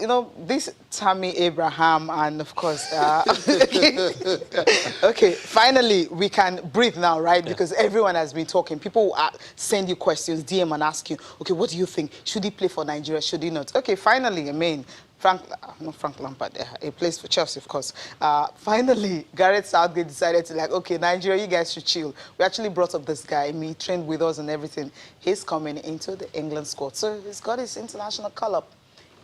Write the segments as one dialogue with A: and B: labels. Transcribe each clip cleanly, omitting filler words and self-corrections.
A: you know, this Tammy Abraham and, of course, okay, finally, we can breathe now, right? Because everyone has been talking. People will send you questions, DM and ask you, okay, what do you think? Should he play for Nigeria? Should he not? Okay, finally, I mean, not Frank Lampard, he plays for Chelsea, of course. Finally, Gareth Southgate decided to okay, Nigeria, you guys should chill. We actually brought up this guy, he trained with us and everything. He's coming into the England squad. So he's got his international call-up.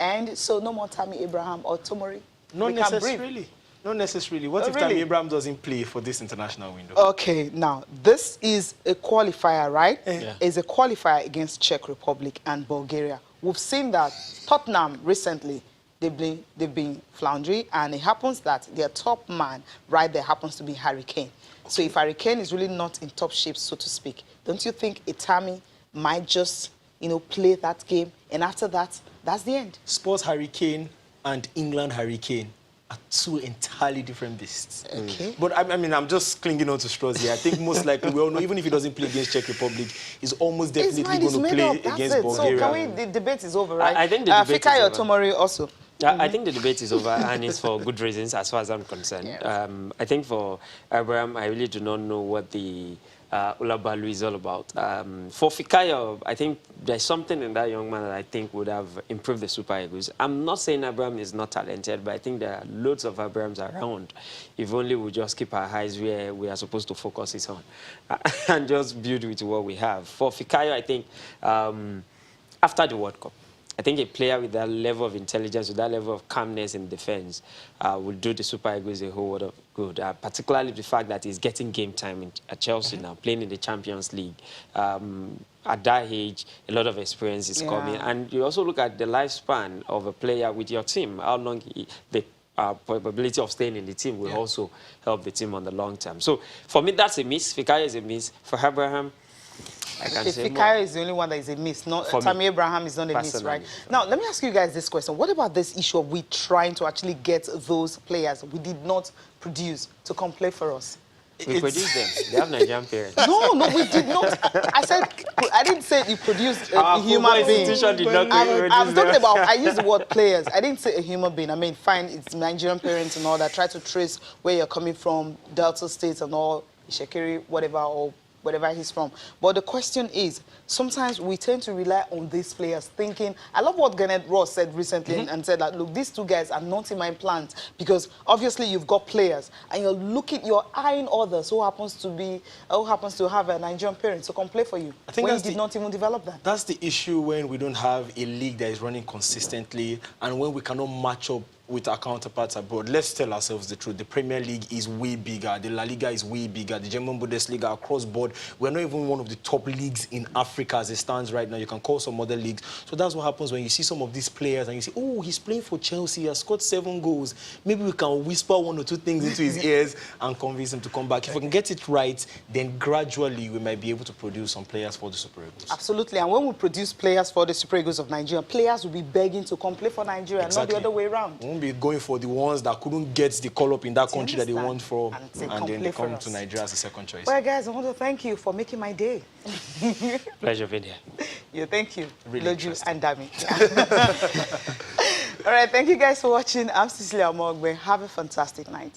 A: And so no more Tammy Abraham or Tomori.
B: Not necessarily. Not necessarily. What if Tammy Abraham doesn't play for this international window? Okay,
A: now, this is a qualifier, right? Yeah. It's a qualifier against Czech Republic and Bulgaria. We've seen that Tottenham recently, they've been floundering, and it happens that their top man right there happens to be Harry Kane. Okay. So if Harry Kane is really not in top shape, so to speak, don't you think Tammy might just, play that game, and after that, that's the end?
B: Spurs Harry Kane and England Harry Kane are two entirely different beasts.
A: Okay.
B: But I mean, I'm just clinging on to straws here. I think most likely we all know, even if he doesn't play against Czech Republic, he's almost definitely going to play against Bulgaria.
A: So the debate is over, right?
C: I think the debate is over.
A: Tomori also.
C: I think the debate is over, and it's for good reasons as far as I'm concerned. Yeah. I think for Abraham, I really do not know what the Ulabalu is all about. For Fikayo, I think there's something in that young man that I think would have improved the Super Eagles. I'm not saying Abraham is not talented, but I think there are loads of Abrahams around. If only we just keep our eyes where we are supposed to focus it on and just build with what we have. For Fikayo, I think after the World Cup, I think a player with that level of intelligence, with that level of calmness in defense, will do the Super Eagles a whole lot of good, particularly the fact that he's getting game time at Chelsea now, playing in the Champions League. At that age, a lot of experience is coming. And you also look at the lifespan of a player with your team, how long the probability of staying in the team will also help the team on the long term. So for me, that's a miss. Fikayo is a miss. For Abraham,
A: Fikayo is the only one that is a miss. Tammy Abraham is not a miss, right? Now, let me ask you guys this question. What about this issue of we trying to actually get those players we did not produce to come play for us?
C: We produced them. They have Nigerian parents.
A: No, we did not. I didn't say you produced a human being. I'm talking about, I used the word players. I didn't say a human being. I mean, fine, it's Nigerian parents and all that. Try to trace where you're coming from, Delta States and all, Ishekiri, whatever, or wherever he's from. But the question is, sometimes we tend to rely on these players thinking, I love what Gareth Ross said recently and said that, look, these two guys are not in my plans because obviously you've got players and you're eyeing others who happens to have a Nigerian parent to come play for you. I think you did not even develop that.
B: That's the issue when we don't have a league that is running consistently and when we cannot match up with our counterparts abroad. Let's tell ourselves the truth. The Premier League is way bigger. The La Liga is way bigger. The German Bundesliga across board. We're not even one of the top leagues in Africa as it stands right now. You can call some other leagues. So that's what happens when you see some of these players and you say, oh, he's playing for Chelsea. He has scored 7 goals. Maybe we can whisper 1 or 2 things into his ears and convince him to come back. If we can get it right, then gradually we might be able to produce some players for the Super Eagles.
A: Absolutely. And when we produce players for the Super Eagles of Nigeria, players will be begging to come play for Nigeria, not the other way around.
B: Be going for the ones that couldn't get the call-up in that country that they want for, and then they come to Nigeria as a second choice.
A: Well, guys, I want to thank you for making my day.
C: Pleasure being here.
A: Yeah, thank you.
B: Really
A: Loju and Dami. All right, thank you guys for watching. I'm Cecilia Mogbe. Have a fantastic night.